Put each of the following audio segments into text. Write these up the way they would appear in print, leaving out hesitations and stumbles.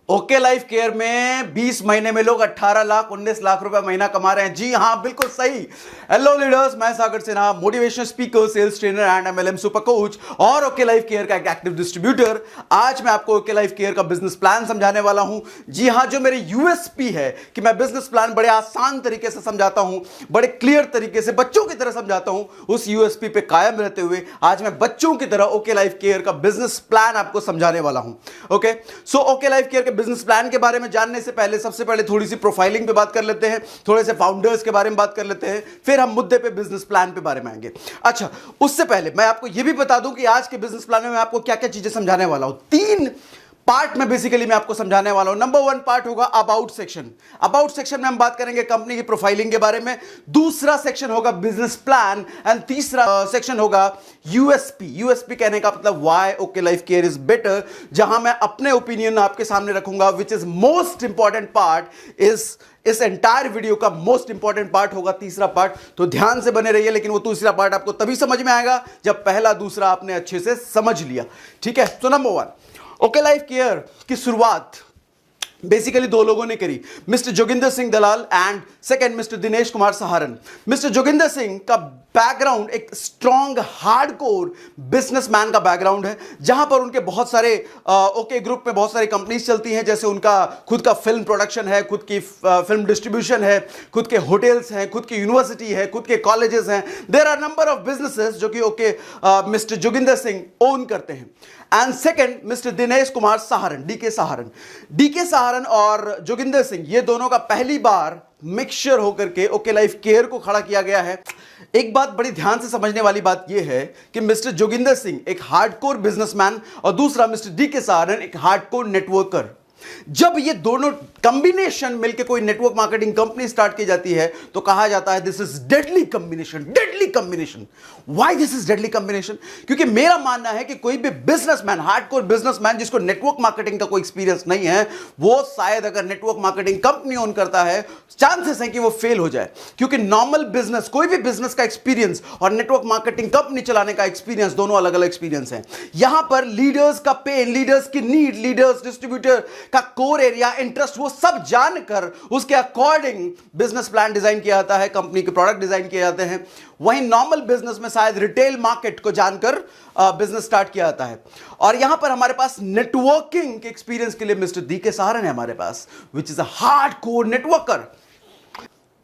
Okay life care में 20 महीने में लोग 18 लाख 19 लाख रुपए महीना कमा रहे हैं। जी हां, बिल्कुल सही। हेलो लीडर्स, मैं Sagar Sinha, motivational speaker, sales trainer and MLM super coach और ओके लाइफ केयर का एक एक्टिव डिस्ट्रीब्यूटर। आज मैं आपको ओके लाइफ केयर का बिजनेस प्लान समझाने वाला हूं। जी हां, जो मेरी यूएसपी है कि मैं बिजनेस प्लान बड़े आसान तरीके से समझाता हूं, बड़े क्लियर तरीके से बच्चों की तरह समझाता हूं। उस यूएसपी पे कायम रहते हुए आज मैं बच्चों की तरह ओके लाइफ केयर का बिजनेस प्लान आपको समझाने वाला हूं। Okay, so okay life care के बिजनेस प्लान के बारे में जानने से पहले सबसे पहले थोड़ी सी प्रोफाइलिंग पे बात कर लेते हैं, थोड़े से फाउंडर्स के बारे में बात कर लेते हैं, फिर हम मुद्दे पे बिजनेस प्लान पे बारे में आएंगे। अच्छा, उससे पहले मैं आपको यह भी बता दूं कि आज के बिजनेस प्लान में मैं आपको क्या क्या चीजें समझाने वाला हूं। 3 पार्ट में बेसिकली मैं आपको समझाने वाला हूं। नंबर 1 पार्ट होगा अबाउट सेक्शन। अबाउट सेक्शन में हम बात करेंगे कंपनी की प्रोफाइलिंग के बारे में। दूसरा सेक्शन होगा बिजनेस प्लान एंड तीसरा सेक्शन होगा यूएसपी। यूएसपी कहने का मतलब why okay life care is better, जहां मैं अपने ओपिनियन आपके सामने रखूंगा, which is most important part इस एंटायर वीडियो का मोस्ट इंपॉर्टेंट पार्ट होगा तीसरा पार्ट। तो ध्यान से बने रहिए, लेकिन वो तीसरा पार्ट आपको तभी समझ में आएगा जब पहला दूसरा आपने अच्छे से समझ लिया। ठीक है, तो नंबर 1, ओके लाइफ केयर की शुरुआत बेसिकली 2 लोगों ने करी, mister Joginder Singh Dalal and second mister Dinesh Kumar Saharan. Mister Joginder Singh का बैकग्राउंड एक स्ट्रॉन्ग हार्डकोर बिजनेसमैन का बैकग्राउंड है, जहां पर उनके बहुत सारे ओके ग्रुप में बहुत सारी कंपनीज चलती हैं, जैसे उनका खुद का फिल्म प्रोडक्शन है, खुद की फिल्म डिस्ट्रीब्यूशन है, खुद के होटल्स हैं, खुद की यूनिवर्सिटी है, खुद के कॉलेजेस हैं। There are number of businesses जो कि okay mister Joginder Singh own करते हैं। And second mister Dinesh Kumar Saharan, DK Saharan और जोगिंदर सिंह, ये दोनों का पहली बार मिक्सचर होकर के ओके लाइफ केयर को खड़ा किया गया है। एक बात बड़ी ध्यान से समझने वाली बात यह है कि मिस्टर जोगिंदर सिंह एक हार्डकोर बिजनेसमैन और दूसरा मिस्टर डीके सहारन एक हार्डकोर नेटवर्कर। जब ये दोनों कॉम्बिनेशन मिलकर कोई नेटवर्क मार्केटिंग कंपनी स्टार्ट की जाती है तो कहा जाता है this is deadly combination. Why this is deadly combination? क्योंकि मेरा मानना है कि कोई भी बिजनेसमैन, हार्डकोर बिजनेसमैन जिसको नेटवर्क मार्केटिंग का कोई एक्सपीरियंस नहीं है, वो शायद अगर नेटवर्क मार्केटिंग कंपनी ओन करता है, चांसेस है कि वो फेल हो जाए। क्योंकि नॉर्मल बिजनेस, कोई भी बिजनेस का एक्सपीरियंस और नेटवर्क मार्केटिंग कंपनी चलाने का एक्सपीरियंस दोनों अलग अलग एक्सपीरियंस है। यहां पर लीडर्स का पेन, लीडर्स की नीड, लीडर्स डिस्ट्रीब्यूटर का कोर एरिया, इंटरेस्ट, वो सब जानकर उसके अकॉर्डिंग बिजनेस प्लान डिजाइन किया जाता है, कंपनी के प्रोडक्ट डिजाइन किए जाते हैं। वहीं नॉर्मल बिजनेस में शायद रिटेल मार्केट को जानकर बिजनेस स्टार्ट किया जाता है। और यहां पर हमारे पास नेटवर्किंग के एक्सपीरियंस के लिए मिस्टर डीके सहारन है हमारे पास, which is a hardcore networker.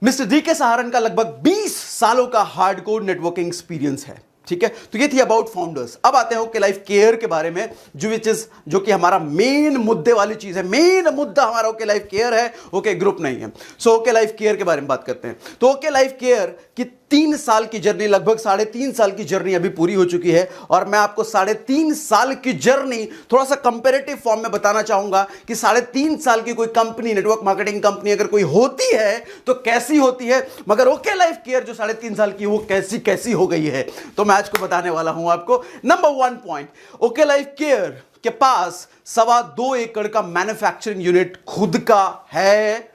Mister DK Saharan का लगभग 20 सालों का हार्डकोर नेटवर्किंग एक्सपीरियंस है। ठीक है, तो ये थी अबाउट फाउंडर्स। अब आते हैं ओके लाइफ केयर के बारे में, जो कि हमारा मेन मुद्दे वाली चीज है। मेन मुद्दा हमारा ओके लाइफ केयर है, ओके ग्रुप नहीं है। सो ओके लाइफ केयर के बारे में बात करते हैं। तो ओके लाइफ केयर की 3 साल की जर्नी, लगभग 3.5 साल की जर्नी अभी पूरी हो चुकी है, और मैं आपको 3.5 साल की जर्नी थोड़ा सा कंपेरेटिव फॉर्म में बताना चाहूंगा कि 3.5 साल की कोई कंपनी, नेटवर्क मार्केटिंग कंपनी अगर कोई होती है तो कैसी होती है, मगर ओके लाइफ केयर जो 3.5 साल की, वो कैसी हो गई है, तो मैं आज को बताने वाला हूं आपको। Number 1 point, okay life care के पास 2.25 एकड़ का मैन्युफैक्चरिंग यूनिट खुद का है,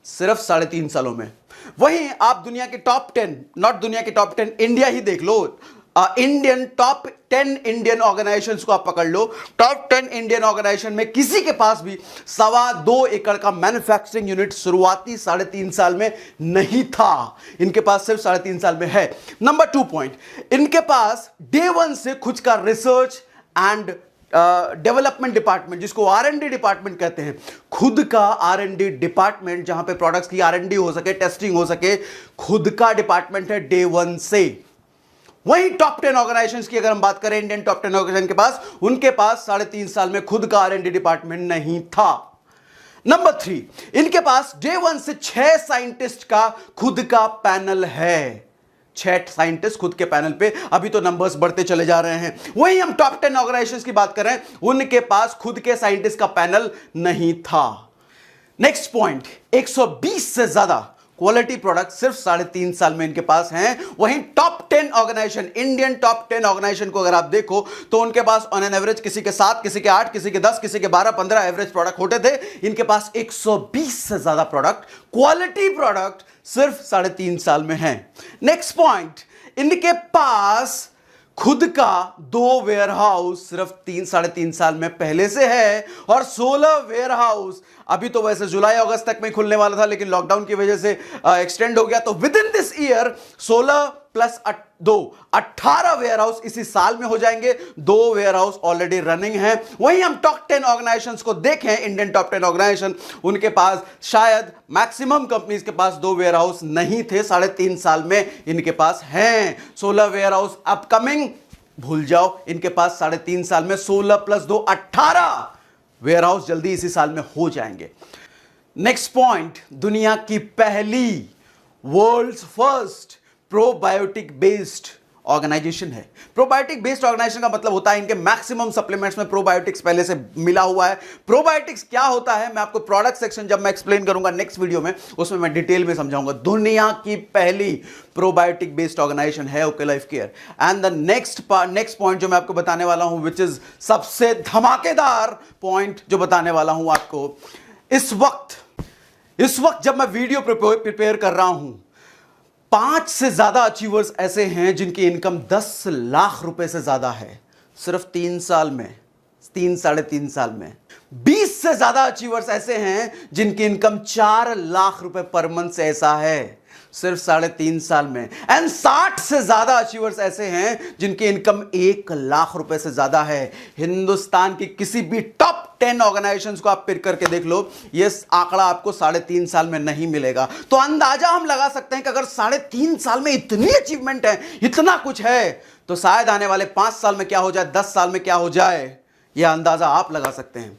सिर्फ 3.5 सालों में। वहीं आप दुनिया के टॉप 10, नॉट दुनिया के टॉप 10, इंडिया ही देख लो, इंडियन टॉप 10 इंडियन ऑर्गेनाइजेशंस को आप पकड़ लो, टॉप 10 इंडियन ऑर्गेनाइजेशन में किसी के पास भी 2.25 एकड़ का मैन्युफैक्चरिंग यूनिट शुरुआती 3.5 साल में नहीं था। इनके पास सिर्फ 3.5 साल में है। नंबर 2 पॉइंट, इनके पास डे 1 से खुद का रिसर्च एंड डेवलपमेंट डिपार्टमेंट, जिसको R&D डिपार्टमेंट कहते हैं, खुद का R&D डिपार्टमेंट, जहां पे प्रोडक्ट्स की R&D हो सके, टेस्टिंग हो सके, खुद का डिपार्टमेंट है डे 1 से। वहीं टॉप 10 ऑर्गेनाइजेशंस की अगर हम बात करें, इंडियन टॉप 10 ऑर्गेनाइजेशन के पास, उनके पास 3.5 साल में खुद का R&D डिपार्टमेंट नहीं था। नंबर 3, इनके पास डे 1 से 6 साइंटिस्ट का खुद का पैनल है। 6 साइंटिस्ट खुद के पैनल पे, अभी तो नंबर्स बढ़ते चले जा रहे हैं। वहीं हम टॉप 10 ऑर्गेनाइजेशंस की बात करें, उनके पास खुद के साइंटिस्ट का पैनल नहीं था। नेक्स्ट पॉइंट, 120 से ज्यादा क्वालिटी प्रोडक्ट सिर्फ 3.5 साल में इनके पास हैं। वहीं top 10 organisation, Indian top 10 organisation को अगर आप देखो तो उनके पास ऑन एन एवरेज किसी के 7, किसी के 8, किसी के 10, किसी के 12, 15 एवरेज प्रोडक्ट होते थे। इनके पास 120 से ज्यादा प्रोडक्ट, क्वालिटी प्रोडक्ट सिर्फ 3.5 साल में हैं। नेक्स्ट पॉइंट, इनके पास खुद का 2 वेयर हाउस सिर्फ 3-3.5 साल में पहले से है, और 16 वेयर हाउस अभी तो वैसे जुलाई अगस्त तक में खुलने वाला था, लेकिन लॉकडाउन की वजह से एक्सटेंड हो गया। तो within this year 16 plus 2 18 warehouse इसी साल में हो जाएंगे। 2 वेयर हाउस ऑलरेडी रनिंग है। वहीं हम टॉप 10 ऑर्गेनाइजेशंस को देखें, इंडियन टॉप 10 ऑर्गेनाइजेशन, उनके पास शायद मैक्सिमम कंपनीज के पास 2 वेयर हाउस नहीं थे, 3.5 साल में इनके पास हैं 16 वेयर हाउस अपकमिंग। भूल जाओ, इनके पास 3.5 साल में 16 प्लस 2 18 वेयर हाउस जल्दी इसी साल में हो जाएंगे। नेक्स्ट पॉइंट, दुनिया की पहली world's first probiotic based organisation है। प्रोबायोटिक बेस्ड ऑर्गेनाइजेशन का मतलब होता है इनके मैक्सिमम सप्लीमेंट्स में प्रोबायोटिक्स पहले से मिला हुआ है। प्रोबायोटिक्स क्या होता है मैं आपको प्रोडक्ट सेक्शन जब मैं एक्सप्लेन करूंगा नेक्स्ट वीडियो में, उसमें मैं डिटेल में समझाऊंगा। दुनिया की पहली प्रोबायोटिक बेस्ड ऑर्गेनाइजेशन है okay life care. And the next point जो मैं आपको बताने वाला हूं, विच इज सबसे धमाकेदार पॉइंट जो बताने वाला हूं आपको, इस वक्त जब मैं वीडियो प्रिपेयर कर रहा हूं, 5 से ज्यादा अचीवर्स ऐसे हैं जिनकी इनकम 10 लाख रुपए से ज्यादा है सिर्फ 3 साल में, 3-3.5 साल में। 20 से ज्यादा अचीवर्स ऐसे हैं जिनकी इनकम 4 लाख रुपए पर मंथ से ऐसा है सिर्फ 3.5 साल में। एंड 60 से ज्यादा अचीवर्स ऐसे हैं जिनकी इनकम 1 लाख रुपए से ज्यादा है। हिंदुस्तान की किसी भी टॉप 10 ऑर्गेनाइजेशंस को आप पिक करके देख लो, ये आंकड़ा आपको 3.5 साल में नहीं मिलेगा। तो अंदाजा हम लगा सकते हैं कि अगर 3.5 साल में इतनी अचीवमेंट है, इतना कुछ है, तो शायद आने वाले 5 साल में क्या हो जाए, 10 साल में क्या हो जाए, यह अंदाजा आप लगा सकते हैं।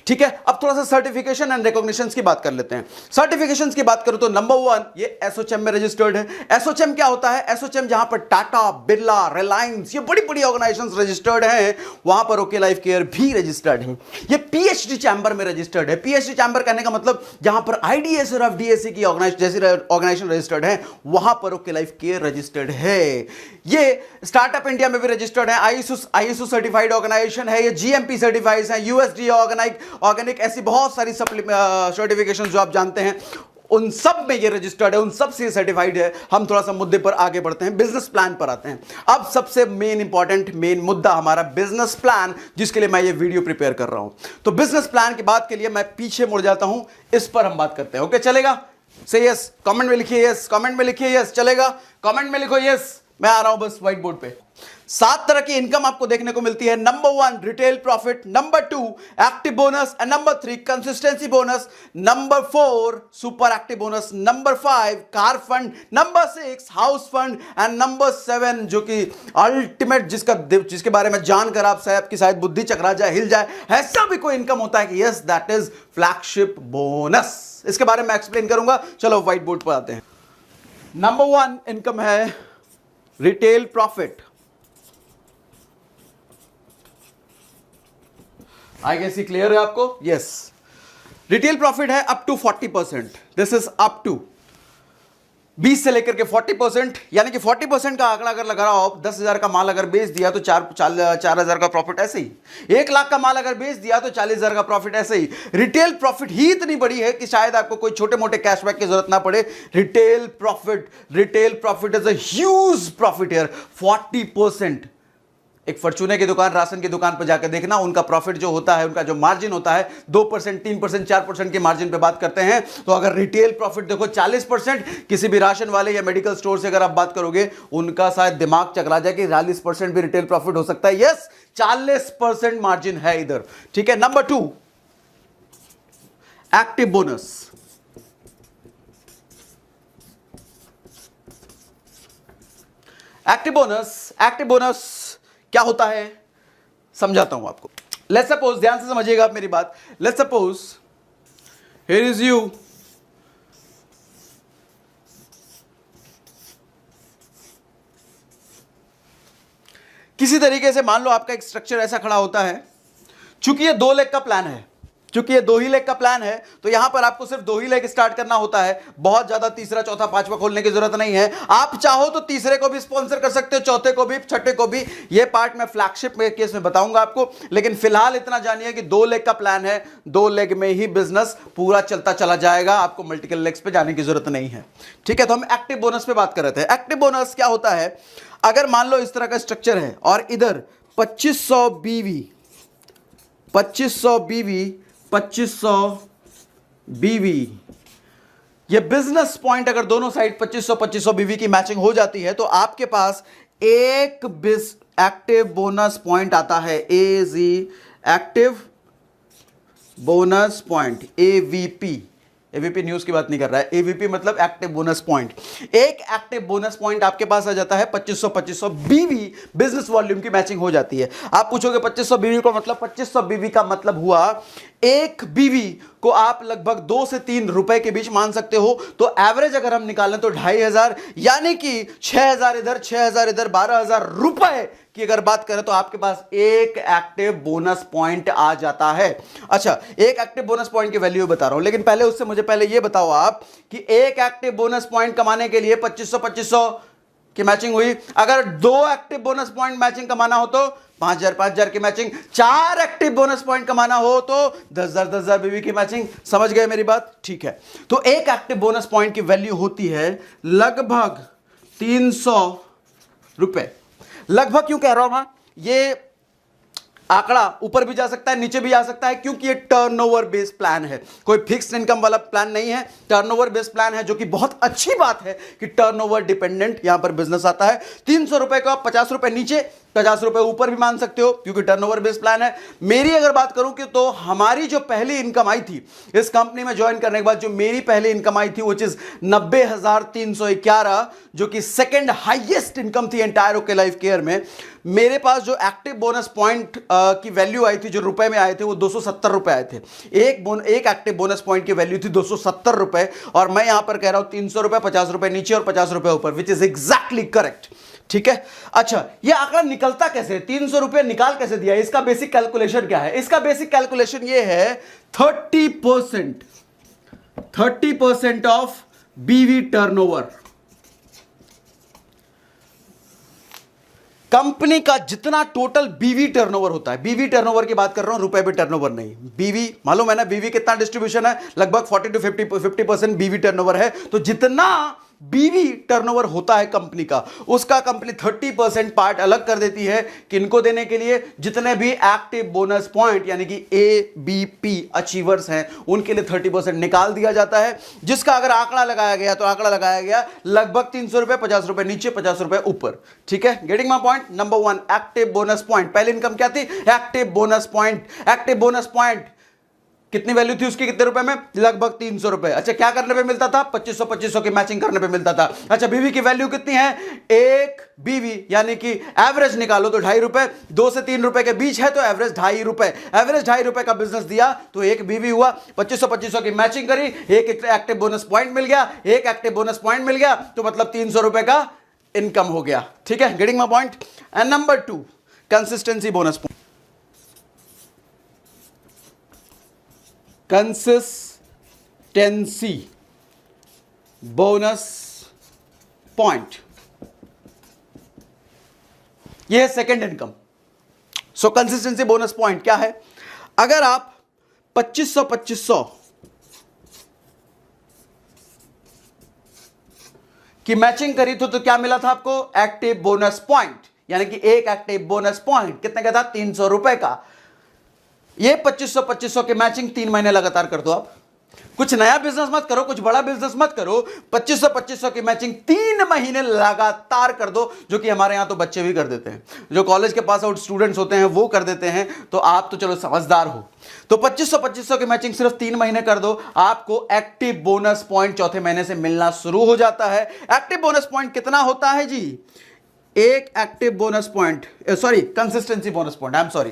ठीक है, अब थोड़ा सा सर्टिफिकेशन एंड रिकॉग्निशंस की बात कर लेते हैं। सर्टिफिकेशंस की बात करूं तो नंबर 1 ये एसोचैम में रजिस्टर्ड है। एसोचैम क्या होता है? एसोचैम जहां पर टाटा, बिरला, रिलायंस, ये बड़ी बड़ी ऑर्गेनाइजेशंस रजिस्टर्ड हैं, वहां पर ओके लाइफ केयर भी रजिस्टर्ड है। ये पीएचडी चैम्बर में रजिस्टर्ड है। पीएचडी चैम्बर कहने का मतलब जहां पर आईडीएस और एफडीएसी की जैसी ऑर्गेनाइजेशन रजिस्टर्ड है, वहां पर ओके लाइफ केयर रजिस्टर्ड है। ये स्टार्टअप इंडिया में भी रजिस्टर्ड है, आईएसओ सर्टिफाइड ऑर्गेनाइजेशन है, ये जीएमपी सर्टिफाइड है, यूएसडी ऑर्गेनिक, ऐसी बहुत सारी सर्टिफिकेशन जो आप जानते हैं, उन सब में ये रजिस्टर्ड है, उन सब से सर्टिफाइड है। हम थोड़ा सा मुद्दे पर आगे बढ़ते हैं, बिजनेस प्लान पर आते हैं। अब सबसे मेन मुद्दा हमारा बिजनेस प्लान, जिसके लिए मैं ये वीडियो प्रिपेयर कर रहा हूं। तो बिजनेस प्लान की बात के लिए मैं पीछे मुड़ जाता हूं, इस पर हम बात करते हैं। ओके, चलेगा? से यस, कमेंट में लिखिए यस, कमेंट में लिखिए यस, चलेगा? कमेंट में लिखो यस, मैं आ रहा हूं बस व्हाइट बोर्ड पे। 7 तरह की इनकम आपको देखने को मिलती है। Number 1 retail profit, number 2 active bonus, and number 3 consistency bonus, number 4 super active bonus, number 5 car fund, number 6 house fund, and number 7 जो कि अल्टीमेट, जिसके बारे में जानकर आपकी शायद बुद्धि चकरा जाए, हिल जाए, ऐसा भी कोई इनकम होता है कि yes, that is flagship bonus. इसके बारे में एक्सप्लेन करूंगा। चलो व्हाइट बोर्ड पर आते हैं। नंबर 1 इनकम है रिटेल प्रॉफिट। आई गेस ये क्लियर है आपको? यस, रिटेल प्रॉफिट है up to 40%। This is up to 20 से लेकर के 40%, यानी कि 40% का आंकड़ा अगर लगा रहा हो, 10,000 का माल अगर बेच दिया तो 4,000 का प्रॉफिट ऐसे ही, 1 लाख का माल अगर बेच दिया तो 40,000 का प्रॉफिट ऐसे ही। रिटेल प्रॉफिट ही इतनी बड़ी है कि शायद आपको कोई छोटे मोटे कैशबैक की जरूरत ना पड़े। Retail profit is a huge profit here, 40%। एक फॉर्च्यूनर की दुकान, राशन की दुकान पर जाकर देखना, उनका प्रॉफिट जो होता है, उनका जो मार्जिन होता है, 2%, 3%, 4% के मार्जिन पे बात करते हैं। तो अगर रिटेल प्रॉफिट देखो 40%, किसी भी राशन वाले या मेडिकल स्टोर से अगर आप बात करोगे, उनका शायद दिमाग चकरा जाए कि 40% भी रिटेल प्रॉफिट हो सकता है। यस, 40% मार्जिन है इधर। ठीक है। Number 2 active bonus. Active bonus क्या होता है समझाता हूं आपको। लेट्स सपोज, ध्यान से समझिएगा आप मेरी बात। Let's suppose here is you, किसी तरीके से मान लो आपका एक स्ट्रक्चर ऐसा खड़ा होता है, चूंकि ये 2 लेग का प्लान है, क्योंकि ये 2 ही लेग का प्लान है तो यहां पर आपको सिर्फ 2 ही लेग स्टार्ट करना होता है, बहुत ज्यादा तीसरा चौथा पांचवा खोलने की जरूरत नहीं है। आप चाहो तो तीसरे को भी स्पॉन्सर कर सकते हो, चौथे को भी, छठे को भी। ये पार्ट मैं फ्लैगशिप में केस में बताऊंगा आपको, लेकिन फिलहाल इतना जानिए कि 2 लेग का प्लान है, 2 लेग में ही बिजनेस पूरा चलता चला जाएगा, आपको मल्टीपल लेग्स पे जाने की जरूरत नहीं है। ठीक है, तो हम एक्टिव बोनस पे बात कर रहे थे। एक्टिव बोनस क्या होता है, अगर मान लो इस तरह का स्ट्रक्चर है और इधर 2500 बीवी 2500 बीवी 2500 बीवी, ये बिजनेस पॉइंट अगर दोनों साइड 2500 बीवी की मैचिंग हो जाती है तो आपके पास एक एक्टिव बोनस पॉइंट आता है, एजी active bonus point, ABP. ABP news की बात नहीं कर रहा है, एवीपी मतलब एक्टिव बोनस पॉइंट। एक एक्टिव बोनस पॉइंट आपके पास आ जाता है 2500 बीवी, बिजनेस वॉल्यूम की मैचिंग हो जाती है। आप पूछोगे 2500 बीवी का मतलब, 2500 बीवी का मतलब हुआ एक बीवी को आप लगभग 2 से 3 रुपए के बीच मान सकते हो। तो एवरेज अगर हम निकालें तो 2500, यानी कि 6000 इधर 6000 इधर, 12000 रुपए की अगर बात करें तो आपके पास एक एक्टिव बोनस पॉइंट आ जाता है। अच्छा, एक एक्टिव बोनस पॉइंट की वैल्यू बता रहा हूं, लेकिन पहले उससे मुझे पहले यह बताओ आप कि एक एक्टिव बोनस पॉइंट कमाने के लिए 2500 की मैचिंग हुई। अगर 2 एक्टिव बोनस पॉइंट मैचिंग कमाना हो तो 5000 की मैचिंग, 4 एक्टिव बोनस पॉइंट कमाना हो तो 10,000 बीवी की मैचिंग। समझ गए मेरी बात? ठीक है, तो एक एक्टिव बोनस पॉइंट की वैल्यू होती है लगभग 300 रुपए। लगभग क्यों कह रहा हूं मैं, ये आंकड़ा ऊपर भी जा सकता है, नीचे भी आ सकता है, क्योंकि ये टर्नओवर बेस्ड प्लान है, कोई फिक्स्ड इनकम वाला प्लान नहीं है, टर्नओवर बेस्ड प्लान है, जो कि बहुत अच्छी बात है कि टर्नओवर डिपेंडेंट यहां पर बिजनेस आता है। 300 रुपए का 50 रुपए नीचे, 50 रुपए ऊपर भी मान सकते हो, क्योंकि टर्नओवर बेस्ड प्लान है। मेरी अगर बात करूं कि तो हमारी जो पहली इनकम आई थी इस कंपनी में ज्वाइन करने के बाद, जो मेरी पहली इनकम आई थी वो चीज 90,311, जो कि सेकंड हाईएस्ट इनकम थी एंटायर ओके लाइफ केयर में। मेरे पास जो एक्टिव बोनस पॉइंट की वैल्यू आई थी, जो रुपए में आए थे, वो 270 रुपए आए थे। एक एक्टिव बोनस पॉइंट की वैल्यू थी 270 रुपए, और मैं यहां पर कह रहा हूं 300 रुपए, 50 रुपए नीचे और 50 रुपए ऊपर, विच इज एग्जैक्टली करेक्ट। ठीक है, अच्छा, ये आंकड़ा निकलता कैसे, 300 रुपए निकाल कैसे दिया, इसका बेसिक कैलकुलेशन क्या है? इसका बेसिक कैलकुलेशन ये है 30% ऑफ बीवी टर्नओवर। कंपनी का जितना टोटल बीवी टर्नओवर होता है, बीवी टर्नओवर की बात कर रहा हूं, रुपए पे टर्नओवर नहीं। बीवी मालूम है ना, बीवी कितना डिस्ट्रीब्यूशन है, लगभग 40 to 50% बीवी टर्नओवर है। तो जितना बीवी टर्नओवर होता है कंपनी का, उसका कंपनी 30% पार्ट अलग कर देती है, किनको देने के लिए, जितने भी एक्टिव बोनस पॉइंट यानी कि एबीपी अचीवर्स हैं उनके लिए 30% निकाल दिया जाता है, जिसका अगर आंकड़ा लगाया गया तो आंकड़ा लगाया गया लगभग 300 रुपए, 50 रुपए नीचे, 50 रुपए ऊपर। ठीक है, getting my point? Number 1 active bonus point, पहली इनकम क्या थी? Active bonus point. Active bonus point कितनी वैल्यू थी उसकी, कितने रुपए में? लगभग 300 रुपए। अच्छा, क्या करने पे मिलता था? 2500 की मैचिंग करने पे मिलता था। अच्छा, बीवी की वैल्यू कितनी है? एक बीवी यानी कि एवरेज निकालो तो 2.5 रुपए, 2 से 3 रुपए के बीच है तो एवरेज 2.5 रुपए। एवरेज 2.5 रुपए का बिजनेस दिया तो एक बीवी हुआ, 2500 की मैचिंग करी, एक एक्टिव बोनस पॉइंट मिल गया, एक एक्टिव बोनस पॉइंट मिल गया, तो मतलब 300 रुपए का इनकम हो गया। ठीक है, getting my point? And number 2 consistency bonus point. Consistency bonus point, यह है सेकेंड इनकम। सो कंसिस्टेंसी बोनस पॉइंट क्या है? अगर आप 2500 की मैचिंग करी तो क्या मिला था आपको? एक्टिव बोनस पॉइंट, यानी कि एक एक्टिव बोनस पॉइंट कितने का था? 300 रुपए का। ये 2500 की मैचिंग 3 महीने लगातार कर दो आप। कुछ नया बिजनेस मत करो, कुछ बड़ा बिजनेस मत करो, 2500 की मैचिंग 3 महीने लगातार कर दो, जो कि हमारे यहां तो बच्चे भी कर देते हैं, जो कॉलेज के पास आउट स्टूडेंट्स होते हैं वो कर देते हैं, तो आप तो चलो समझदार हो। तो 2500 की मैचिंग सिर्फ 3 महीने कर दो, आपको एक्टिव बोनस पॉइंट चौथे महीने से मिलना शुरू हो जाता है। एक्टिव बोनस पॉइंट कितना होता है जी? एक active bonus point, sorry consistency bonus point, I am sorry,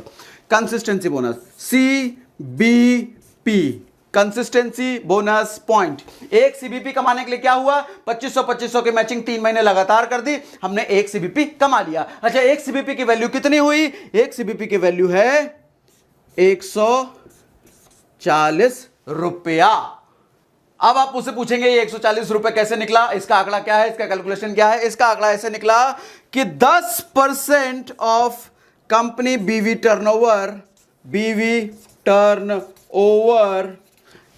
consistency bonus, CBP, consistency bonus point. एक CBP कमाने के लिए क्या हुआ? 2500 की मैचिंग 3 महीने लगातार कर दी, हमने एक CBP कमा लिया। अच्छा, एक CBP की वैल्यू कितनी हुई? एक CBP की वैल्यू है 140 रुपया। अब आप मुझसे पूछेंगे ये 140 रुपए कैसे निकला, इसका आंकड़ा क्या है, इसका कैलकुलेशन क्या है। इसका आंकड़ा ऐसे निकला कि 10% ऑफ कंपनी बीवी टर्नओवर,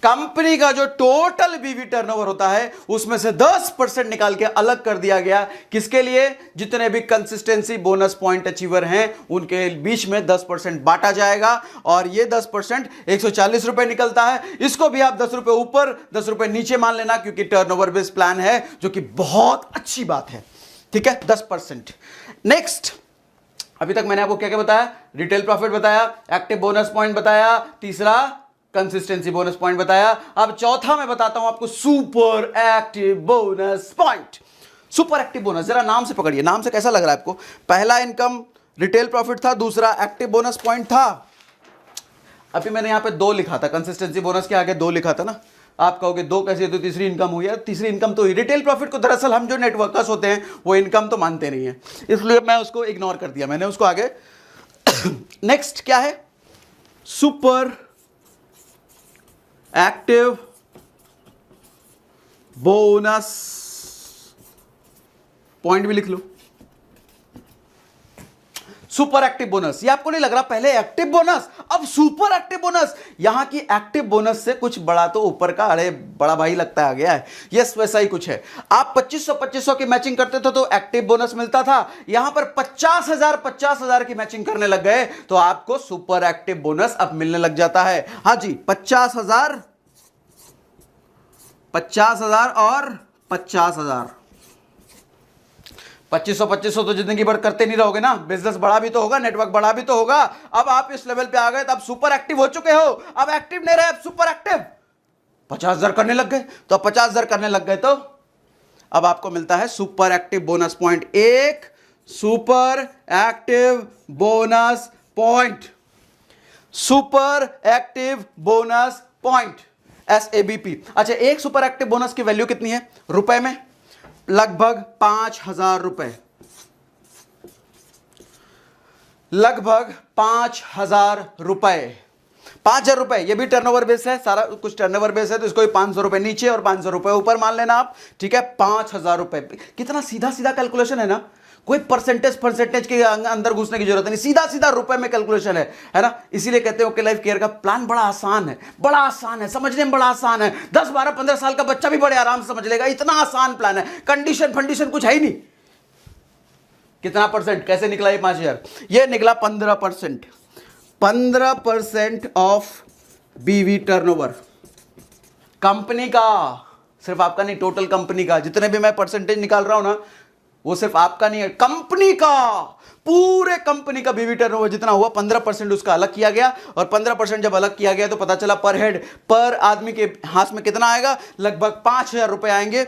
कंपनी का जो टोटल बीवी टर्नओवर होता है उसमें से 10% निकाल के अलग कर दिया गया। किसके लिए? जितने भी कंसिस्टेंसी बोनस पॉइंट अचीवर हैं उनके बीच में 10% बांटा जाएगा और ये 10% 140 रुपए निकलता है। इसको भी आप 10 रुपए ऊपर 10 रुपए नीचे मान लेना, क्योंकि टर्नओवर बेस्ड प्लान है, जो कि बहुत अच्छी बात है। ठीक है, 10%। नेक्स्ट, अभी तक मैंने आपको क्या क्या बताया? रिटेल प्रॉफिट बताया, एक्टिव बोनस पॉइंट बताया, तीसरा कंसिस्टेंसी बोनस पॉइंट बताया। अब चौथा मैं बताता हूं आपको super active bonus point. Super active bonus, जरा नाम से पकड़िए, नाम से कैसा लग रहा है आपको? पहला इनकम रिटेल प्रॉफिट था, दूसरा एक्टिव बोनस पॉइंट था। अभी मैंने यहां पे 2 लिखा था, कंसिस्टेंसी बोनस के आगे 2 लिखा था ना। आप कहोगे 2 कैसे, तो तीसरी इनकम हुई है। तीसरी इनकम तो रिटेल प्रॉफिट को दरअसल हम जो नेटवर्कर्स होते हैं वो इनकम तो मानते नहीं है, इसलिए मैं उसको इग्नोर कर दिया, मैंने उसको आगे। नेक्स्ट क्या है? सुपर एक्टिव बोनस पॉइंट भी लिख लो। सुपर एक्टिव बोनस, ये आपको नहीं लग रहा पहले एक्टिव बोनस अब सुपर एक्टिव बोनस? यहां की एक्टिव बोनस से कुछ बड़ा तो ऊपर का, अरे बड़ा भाई लगता आ गया है। यस, वैसा ही कुछ है। आप 2500 की मैचिंग करते थे तो एक्टिव बोनस मिलता था, यहां पर 50,000 की मैचिंग करने लग गए तो आपको सुपर एक्टिव बोनस अब मिलने लग जाता है। हां जी, 50,000 और 50,000। 2500 तो जिंदगी भर करते नहीं रहोगे ना, बिजनेस बड़ा भी तो होगा, नेटवर्क बड़ा भी तो होगा। अब आप इस लेवल पे आ गए तो आप सुपर एक्टिव हो चुके हो। अब एक्टिव नहीं रहे, अब सुपर एक्टिव। 50,000 करने लग गए तो अब 50,000 करने लग गए तो अब आपको मिलता है सुपर एक्टिव बोनस पॉइंट। एक super active bonus point, super active bonus point, SABP। अच्छा, एक सुपर एक्टिव बोनस की वैल्यू कितनी है रुपए में? लगभग 5,000 रुपए, लगभग 5,000 रुपए। 5,000 रुपए, ये भी टर्नओवर बेस है, सारा कुछ टर्नओवर बेस है, तो इसको 500 रुपए नीचे और 500 रुपए ऊपर मान लेना आप। ठीक है, 5,000 रुपए। कितना सीधा सीधा कैलकुलेशन है ना, कोई परसेंटेज के अंदर घुसने की जरूरत नहीं, सीधा सीधा रुपए में कैलकुलेशन है ना। इसीलिए कहते हैं ओके लाइफ केयर का प्लान बड़ा आसान है, बड़ा आसान है, समझने में बड़ा आसान है। 10, 12, 15 साल का बच्चा भी बड़े आराम से समझ लेगा, इतना आसान प्लान है। कंडीशन फंडीशन कुछ है ही नहीं। कितना परसेंट, कैसे निकला ये 5,000? ये निकला 15%। 15% ऑफ बीवी टर्नओवर, कंपनी का, सिर्फ आपका नहीं, टोटल कंपनी का। जितने भी मैं परसेंटेज निकाल रहा हूं ना, वो सिर्फ आपका नहीं है, कंपनी का, पूरे कंपनी का बीवी टर्नओवर जितना हुआ 15% उसका अलग किया गया। और 15% जब अलग किया गया तो पता चला पर हेड, पर आदमी के हाथ में कितना आएगा? लगभग 5,000 रुपए आएंगे।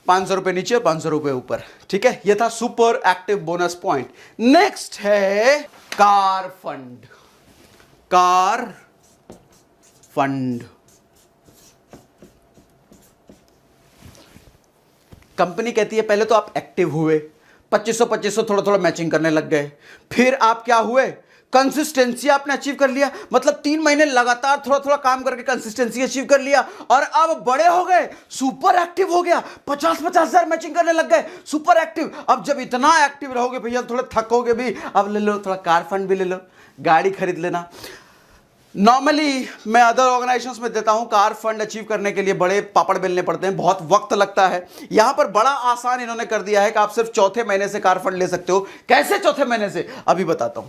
500 रुपए नीचे और 500 रुपए ऊपर। ठीक है, यह था super active bonus point. Next है car fund. Car fund, company कहती है पहले तो आप एक्टिव हुए, 2500 थोड़ा थोड़ा मैचिंग करने लग गए, फिर आप क्या हुए? कंसिस्टेंसी आपने अचीव कर लिया, मतलब 3 महीने लगातार थोड़ा थोड़ा काम करके कंसिस्टेंसी अचीव कर लिया और अब बड़े हो गए, सुपर एक्टिव हो गया, 50,000 मैचिंग करने लग गए, सुपर एक्टिव। अब जब इतना एक्टिव रहोगे भैया, थोड़ा थकोगे भी, अब ले लो थोड़ा कार फंड भी ले लो, गाड़ी खरीद लेना। नॉर्मली मैं अदर ऑर्गेनाइजेशंस में देता हूं, कार फंड अचीव करने के लिए बड़े पापड़ बेलने पड़ते हैं, बहुत वक्त लगता है। यहां पर बड़ा आसान इन्होंने कर दिया है कि आप सिर्फ चौथे महीने से कार फंड ले सकते हो। कैसे चौथे महीने से? अभी बताता हूं।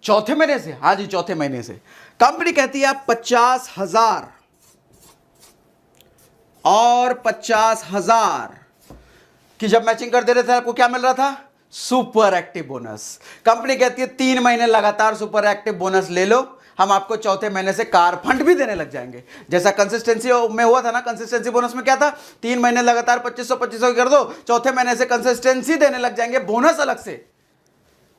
चौथे महीने से, हाँ जी, चौथे महीने से। कंपनी कहती है आप 50,000 और 50,000 की जब मैचिंग कर दे रहे थे, आपको क्या मिल रहा था? Super active bonus. कंपनी कहती है 3 महीने लगातार सुपर एक्टिव बोनस ले लो, हम आपको चौथे महीने से कार फंड भी देने लग जाएंगे। जैसा कंसिस्टेंसी में हुआ था ना, कंसिस्टेंसी बोनस में क्या था? 3 महीने लगातार 2500 कर दो, चौथे महीने से कंसिस्टेंसी देने लग जाएंगे, बोनस अलग से।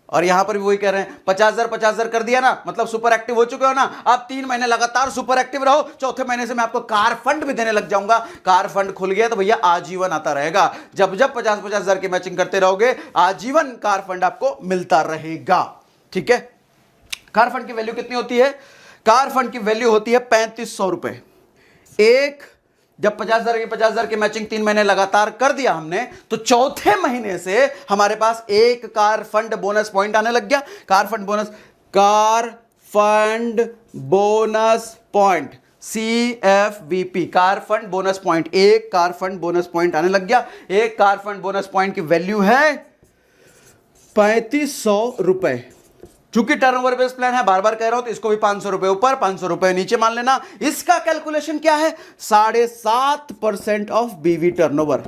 और यहां पर भी वही कह रहे हैं, 50,000 कर दिया ना, मतलब सुपर एक्टिव हो चुके हो ना, आप 3 महीने लगातार सुपर एक्टिव रहो, चौथे महीने से मैं आपको कार फंड भी देने लग जाऊंगा। कार फंड खुल गया तो भैया आजीवन आता रहेगा, जब जब 50,000 की मैचिंग करते रहोगे, आजीवन कार फंड आपको मिलता रहेगा। ठीक है, कार फंड की वैल्यू कितनी होती है? कार फंड की वैल्यू होती है 3500 रुपए। एक जब 50,000 की मैचिंग 3 महीने लगातार कर दिया हमने, तो चौथे महीने से हमारे पास एक कार फंड बोनस पॉइंट आने लग गया। Car fund bonus point CFBP, car fund bonus point, एक कार फंड बोनस पॉइंट आने लग गया। एक कार फंड बोनस पॉइंट की वैल्यू है 3500 रुपए। चूंकि टर्नओवर बेस्ड प्लान है, बार बार कह रहा हूं, तो इसको भी 500 रुपए ऊपर 500 रुपए नीचे मान लेना। इसका कैलकुलेशन क्या है? 7.5% ऑफ बीवी टर्नओवर।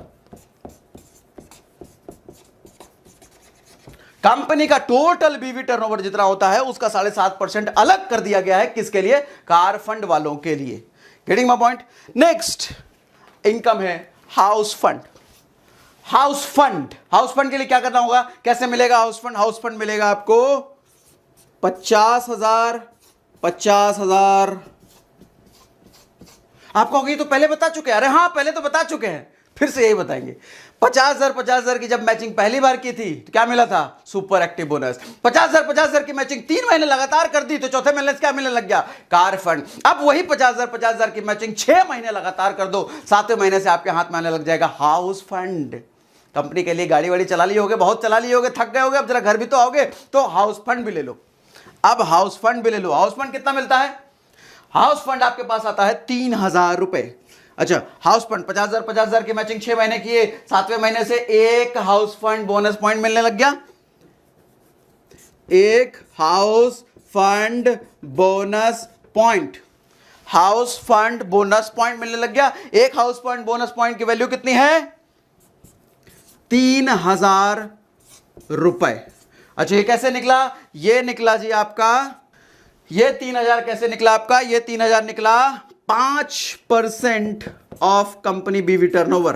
कंपनी का टोटल बीवी टर्नओवर जितना होता है उसका 7.5% अलग कर दिया गया है। किसके लिए? कार फंड वालों के लिए। Getting my point? Next income है हाउस फंड। हाउस फंड के लिए क्या करना होगा? कैसे मिलेगा हाउस फंड? हाउस फंड मिलेगा आपको 50,000। आपको होगी तो पहले बता चुके हैं। अरे हाँ, पहले तो बता चुके हैं, फिर से यही बताएंगे। 50,000 की जब मैचिंग पहली बार की थी तो क्या मिला था? Super active bonus. 50,000 की मैचिंग 3 महीने लगातार कर दी तो चौथे महीने से क्या मिलने लग गया? Car fund. अब वही 50,000 की मैचिंग 6 महीने लगातार कर दो, 7वें महीने से आपके हाथ में आने लग जाएगा हाउस फंड। कंपनी के लिए गाड़ी वाड़ी चला लिए होगे, बहुत चला लिए होगे, थक गए होगे, अब जरा घर भी तो आओगे, तो हाउस फंड भी ले लो। अब हाउस फंड भी ले लो। हाउस फंड कितना मिलता है? हाउस फंड आपके पास आता है 3,000 रुपए। अच्छा, हाउस फंड 50,000 की मैचिंग 6 महीने किए, 7वें महीने से एक हाउस फंड बोनस पॉइंट मिलने लग गया। एक house fund bonus point, house fund bonus point मिलने लग गया। एक हाउस फंड बोनस पॉइंट की वैल्यू कितनी है? 3,000 रुपए। अच्छा, ये कैसे निकला? ये निकला जी आपका, ये 3,000 कैसे निकला आपका? ये 3,000 निकला 5% ऑफ कंपनी बीवी टर्नओवर।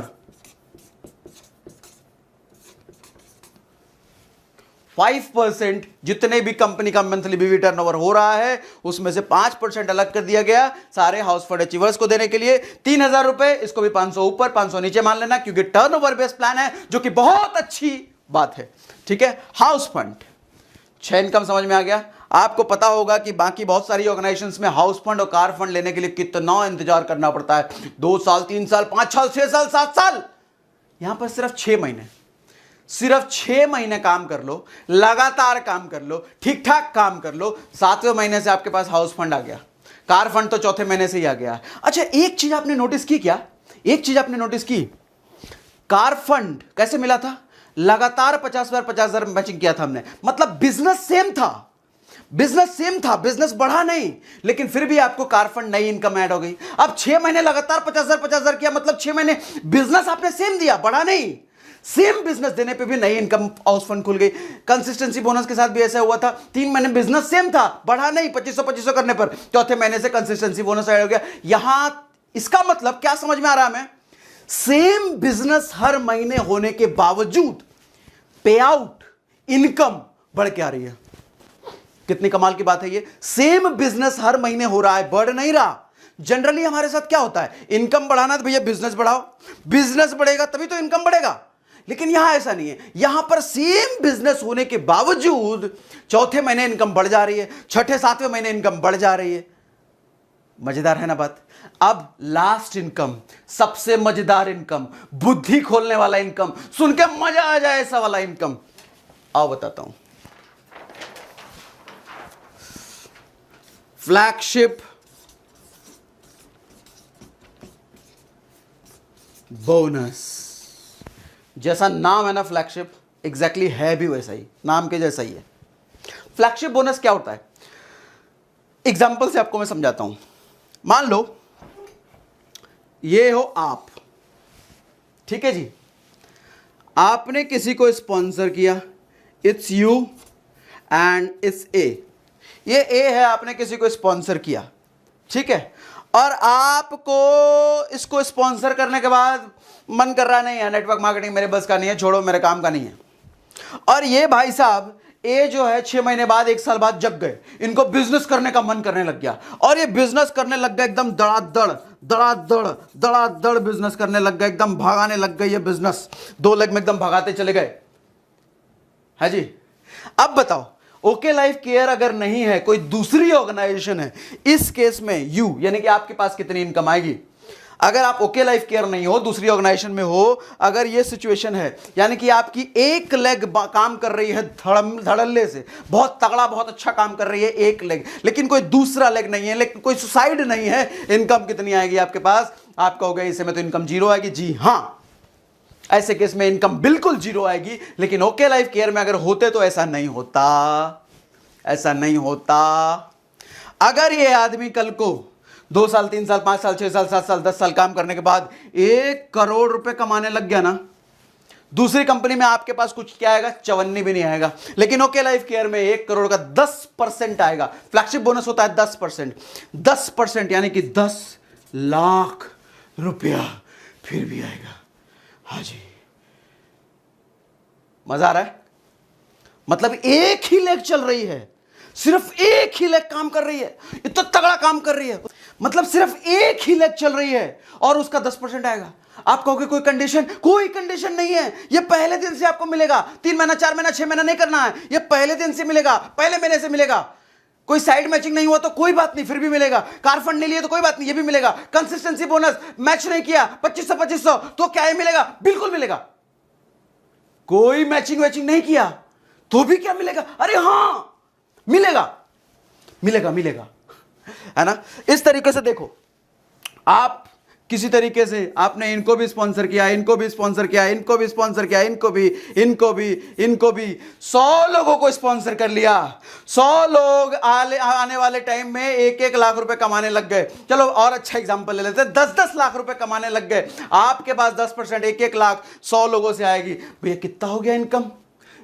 5% जितने भी कंपनी का मंथली बीवी टर्नओवर हो रहा है उसमें से 5% अलग कर दिया गया सारे हाउस फंड अचीवर्स को देने के लिए। 3,000 रुपए, इसको भी 500 ऊपर 500 नीचे मान लेना, क्योंकि टर्नओवर बेस्ड प्लान है, जो कि बहुत अच्छी बात है। ठीक है, हाउस फंड 6 इनकम समझ में आ गया। आपको पता होगा कि बाकी बहुत सारी ऑर्गेनाइजेशंस में हाउस फंड और कार फंड लेने के लिए कितना इंतजार करना पड़ता है। 2 साल, 3 साल, 5 साल, 6 साल, 7 साल। यहां पर सिर्फ 6 महीने, सिर्फ 6 महीने काम कर लो, लगातार काम कर लो, ठीक ठाक काम कर लो, 7वें महीने से आपके पास हाउस फंड आ गया। कार फंड तो चौथे महीने से ही आ गया। अच्छा, एक चीज आपने नोटिस की क्या? एक चीज आपने नोटिस की, कार फंड कैसे मिला था? लगातार 50,000 मैचिंग किया था हमने, मतलब बिजनेस सेम था, बिजनेस बढ़ा नहीं, लेकिन फिर भी आपको कार फंड नई इनकम ऐड हो गई। अब 6 महीने लगातार 50,000 किया, मतलब 6 महीने बिजनेस आपने सेम दिया, बढ़ा नहीं। सेम बिजनेस देने पे भी नई इनकम हाउस फंड खुल गई। कंसिस्टेंसी बोनस के साथ भी ऐसा हुआ था, 3 महीने बिजनेस सेम था, बढ़ा नहीं, 2500 करने पर चौथे महीने से कंसिस्टेंसी बोनस ऐड हो गया। यहां इसका मतलब क्या समझ में आ रहा है? हमें सेम बिजनेस हर महीने होने के बावजूद पे आउट इनकम बढ़ के आ रही है। कितनी कमाल की बात है ये। सेम बिजनेस हर महीने हो रहा है, बढ़ नहीं रहा। जनरली हमारे साथ क्या होता है, इनकम बढ़ाना तो भैया बिजनेस बढ़ाओ, बिजनेस बढ़ेगा तभी तो इनकम बढ़ेगा, लेकिन यहां ऐसा नहीं है। यहां पर सेम बिजनेस होने के बावजूद चौथे महीने इनकम बढ़ जा रही है, छठे 7वें महीने इनकम बढ़ जा रही है। मजेदार है ना बात। अब लास्ट इनकम, सबसे मजेदार इनकम, बुद्धि खोलने वाला इनकम, सुन के मजा आ जाए ऐसा वाला इनकम, आओ बताता हूं। Flagship bonus. जैसा नाम है ना फ्लैगशिप, एग्जैक्टली है भी वैसा ही, नाम के जैसा ही है। फ्लैगशिप बोनस क्या होता है? एग्जांपल से आपको मैं समझाता हूं। मान लो ये हो आप, ठीक है जी, आपने किसी को स्पॉन्सर किया, it's you and it's a. ये ए है, आपने किसी को स्पॉन्सर किया, ठीक है, और आपको इसको स्पॉन्सर करने के बाद मन कर रहा नहीं है, नेटवर्क मार्केटिंग मेरे बस का नहीं है, छोड़ो मेरे काम का नहीं है। और ये भाई साहब ए जो है 6 महीने बाद, 1 साल बाद जग गए, इनको बिजनेस करने का मन करने लग गया, और ये बिजनेस करने लग गए, एकदम धड़ाधड़ बिजनेस करने लग गए, एकदम भागाने लग गए। ये बिजनेस 2 लेग में एकदम भगाते चले गए, है जी। अब बताओ, ओके लाइफ केयर अगर नहीं है, कोई दूसरी ऑर्गेनाइजेशन है, इस केस में यू यानी कि आपके पास कितनी इनकम आएगी? अगर आप ओके लाइफ केयर नहीं हो, दूसरी ऑर्गेनाइजेशन में हो, अगर ये सिचुएशन है यानी कि आपकी एक लेग काम कर रही है धड़ल्ले से, बहुत तगड़ा बहुत अच्छा काम कर रही है एक लेग, लेकिन कोई दूसरा लेग नहीं है, लेकिन कोई सुसाइड नहीं है, इनकम कितनी आएगी आपके पास? आप कहोगे इसे में तो इनकम जीरो आएगी। जी हां, ऐसे केस में इनकम बिल्कुल जीरो आएगी, लेकिन ओके लाइफ केयर में अगर होते तो ऐसा नहीं होता, ऐसा नहीं होता। अगर ये आदमी कल को 2 साल 3 साल 5 साल 6 साल 7 साल 10 साल काम करने के बाद 1 करोड़ रुपए कमाने लग गया ना, दूसरी कंपनी में आपके पास कुछ क्या आएगा? चवन्नी भी नहीं आएगा। लेकिन ओके लाइफ केयर में 1 करोड़ का 10% आएगा। फ्लैगशिप बोनस होता है 10%, 10% यानी कि 10 लाख रुपया फिर भी आएगा। हाँ जी, मजा आ रहा है? मतलब एक ही लेग चल रही है, सिर्फ एक ही लेग काम कर रही है, इतना तगड़ा काम कर रही है, मतलब सिर्फ एक ही लेग चल रही है और उसका 10% आएगा। आप कहोगे कोई कंडीशन? कोई कंडीशन नहीं है, ये पहले दिन से आपको मिलेगा। 3 महीना 4 महीना 6 महीना नहीं करना है, ये पहले दिन से मिलेगा, पहले महीने से मिलेगा। कोई साइड मैचिंग नहीं हुआ तो कोई बात नहीं, फिर भी मिलेगा। कार फंड नहीं लिए तो कोई बात नहीं, ये भी मिलेगा। कंसिस्टेंसी बोनस मैच नहीं किया 2500 तो क्या ये मिलेगा? बिल्कुल मिलेगा। कोई मैचिंग वैचिंग नहीं किया तो भी क्या मिलेगा? अरे हां, मिलेगा मिलेगा मिलेगा, है ना? इस तरीके से देखो, आप किसी तरीके से आपने इनको भी स्पॉन्सर किया, इनको भी स्पॉन्सर किया, इनको भी स्पॉन्सर किया, इनको भी 100 लोगों को स्पॉन्सर कर लिया। 100 लोग आने वाले टाइम में 1-1 लाख रुपए कमाने लग गए। चलो और अच्छा एग्जांपल ले लेते हैं, 10-10 लाख रुपए कमाने लग गए। आपके पास 10% 1-1 लाख 100 लोगों से आएगी। भैया कितना हो गया इनकम?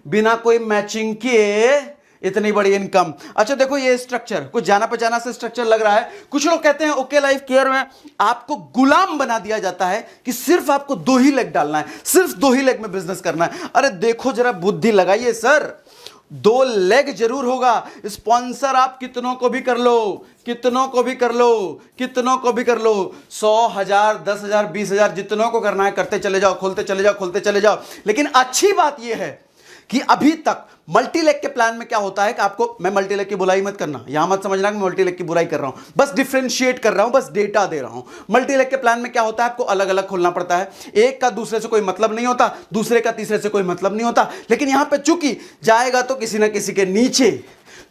बिना कोई मैचिंग किए इतनी बड़ी इनकम। अच्छा देखो, ये स्ट्रक्चर कुछ जाना पहचाना से स्ट्रक्चर लग रहा है। कुछ लोग कहते हैं ओके लाइफ केयर में आपको गुलाम बना दिया जाता है कि सिर्फ आपको 2 ही लेग डालना है, सिर्फ 2 ही लेग में बिजनेस करना है। अरे देखो जरा, बुद्धि लगाइए सर, 2 लेग जरूर होगा। स्पॉन्सर आप कितनों को भी कर लो, कितनों को भी कर लो, कितनों को भी कर लो, 100, 1000, 10,000, 20,000, जितनों को करना है करते चले जाओ, खोलते चले जाओ, खोलते चले जाओ। लेकिन अच्छी बात यह है कि अभी तक मल्टीलेग के प्लान में क्या होता है कि आपको, मैं मल्टीलेग की बुराई मत करना, यहां मत समझना कि मल्टीलेग की बुराई कर रहा हूं, बस डिफरेंशिएट कर रहा हूं, बस डेटा दे रहा हूं। मल्टीलेग के प्लान में क्या होता है, आपको अलग अलग खोलना पड़ता है। एक का दूसरे से कोई मतलब नहीं होता, दूसरे का तीसरे से कोई मतलब नहीं होता। लेकिन यहां पे चूंकि जाएगा तो किसी ना किसी के नीचे,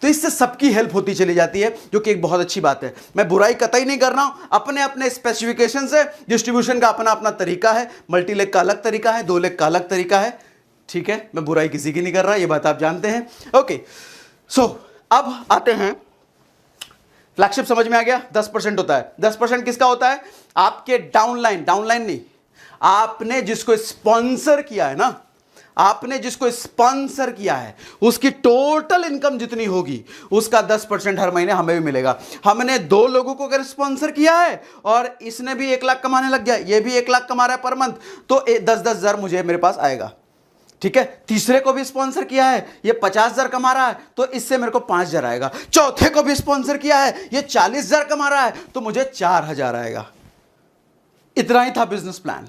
तो इससे सबकी हेल्प होती चली जाती है, जो कि एक बहुत अच्छी बात है। मैं बुराई कतई नहीं कर रहा हूं, अपने अपने स्पेसिफिकेशन से डिस्ट्रीब्यूशन का अपना अपना तरीका है। मल्टीलेग का अलग तरीका है, 2 लेग का अलग तरीका है, ठीक है? मैं बुराई किसी की नहीं कर रहा, ये बात आप जानते हैं। ओके, सो अब आते हैं, फ्लैगशिप समझ में आ गया? 10% होता है। 10% किसका होता है? आपके डाउनलाइन नहीं, आपने जिसको स्पॉन्सर किया है ना, आपने जिसको स्पॉन्सर किया है उसकी टोटल इनकम जितनी होगी उसका 10% हर महीने हमें भी मिलेगा। हमने 2 लोगों को अगर स्पॉन्सर किया है और इसने भी 1 लाख कमाने लग गया, ये भी 1 लाख कमा रहा है पर मंथ, तो 10-10 हजार मुझे मेरे पास आएगा, ठीक है? तीसरे को भी स्पॉन्सर किया है, ये 50,000 कमा रहा है तो इससे मेरे को 5,000 आएगा। चौथे को भी स्पॉन्सर किया है, ये 40,000 कमा रहा है तो मुझे 4,000 आएगा। इतना ही था बिजनेस प्लान,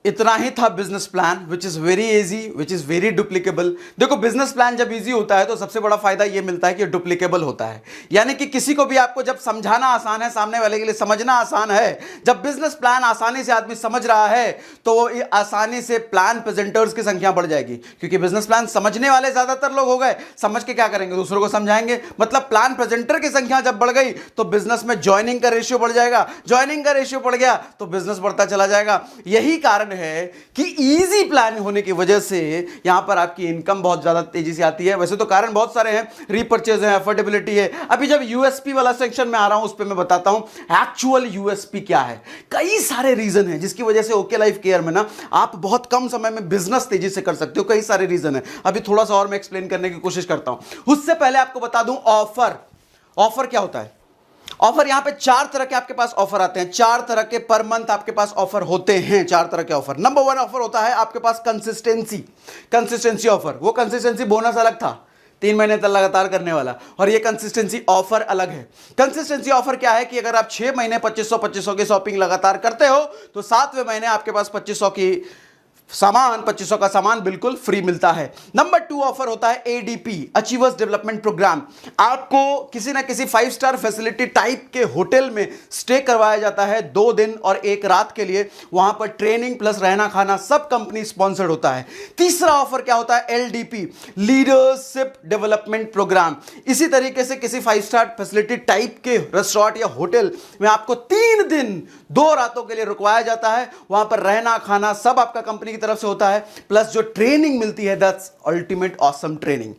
इतना ही था business plan, which is very easy, which is very duplicable. देखो, बिजनेस प्लान जब इजी होता है तो सबसे बड़ा फायदा यह मिलता है कि डुप्लीकेबल होता है, यानी कि किसी को भी आपको जब समझाना आसान है, सामने वाले के लिए समझना आसान है। जब बिजनेस प्लान आसानी से आदमी समझ रहा है तो वो आसानी से प्लान प्रेजेंटर्स की संख्या बढ़ जाएगी, क्योंकि बिजनेस प्लान समझने वाले ज्यादातर लोग हो गए, समझ के क्या करेंगे, दूसरों को समझाएंगे। मतलब प्लान प्रेजेंटर की संख्या जब बढ़ गई तो बिजनेस में ज्वाइनिंग का रेशियो बढ़ जाएगा, ज्वाइनिंग का रेशियो बढ़ गया तो बिजनेस बढ़ता चला जाएगा। यही कारण है कि इजी प्लान होने की वजह से यहां पर आपकी इनकम बहुत ज्यादा तेजी से आती है। वैसे तो कारण बहुत सारे हैं, रीपर्चेज है, अफोर्डेबिलिटी है। अभी जब यूएसपी वाला सेक्शन में आ रहा हूं उस पे मैं बताता हूं एक्चुअल यूएसपी क्या है। कई सारे रीजन है जिसकी वजह से ओके लाइफ केयर में ना आप बहुत कम समय में बिजनेस तेजी से कर सकते हो। कई सारे रीजन है, अभी थोड़ा सा और मैं एक्सप्लेन करने की कोशिश करता हूं। उससे पहले आपको बता दूं ऑफर क्या होता है। ऑफर, यहां पे 4 तरह के आपके पास ऑफर आते हैं, 4 तरह के पर मंथ आपके पास ऑफर होते हैं, 4 तरह के ऑफर। नंबर 1 ऑफर होता है आपके पास कंसिस्टेंसी ऑफर। वो कंसिस्टेंसी बोनस अलग था, 3 महीने तक लगातार करने वाला, और ये कंसिस्टेंसी ऑफर अलग है। कंसिस्टेंसी ऑफर क्या है कि अगर आप 6 महीने 2500 की शॉपिंग लगातार करते हो तो 7वें महीने आपके पास 2500 की सामान 2500 का सामान बिल्कुल फ्री मिलता है। नंबर 2 ऑफर होता है एडीपी, अचीवर्स डेवलपमेंट प्रोग्राम। आपको किसी ना किसी 5 स्टार फैसिलिटी टाइप के होटल में स्टे करवाया जाता है 2 दिन और 1 रात के लिए। वहां पर ट्रेनिंग प्लस रहना खाना सब कंपनी स्पॉन्सर्ड होता है। तीसरा ऑफर क्या होता है, एलडीपी, लीडरशिप डेवलपमेंट प्रोग्राम। इसी तरीके से किसी 5 स्टार फैसिलिटी टाइप के रेस्टोरेंट या होटल में आपको 3 दिन 2 रातों के लिए रुकवाया जाता है। वहां पर रहना खाना सब आपका कंपनी की तरफ से होता है, प्लस जो ट्रेनिंग मिलती है that's ultimate awesome training.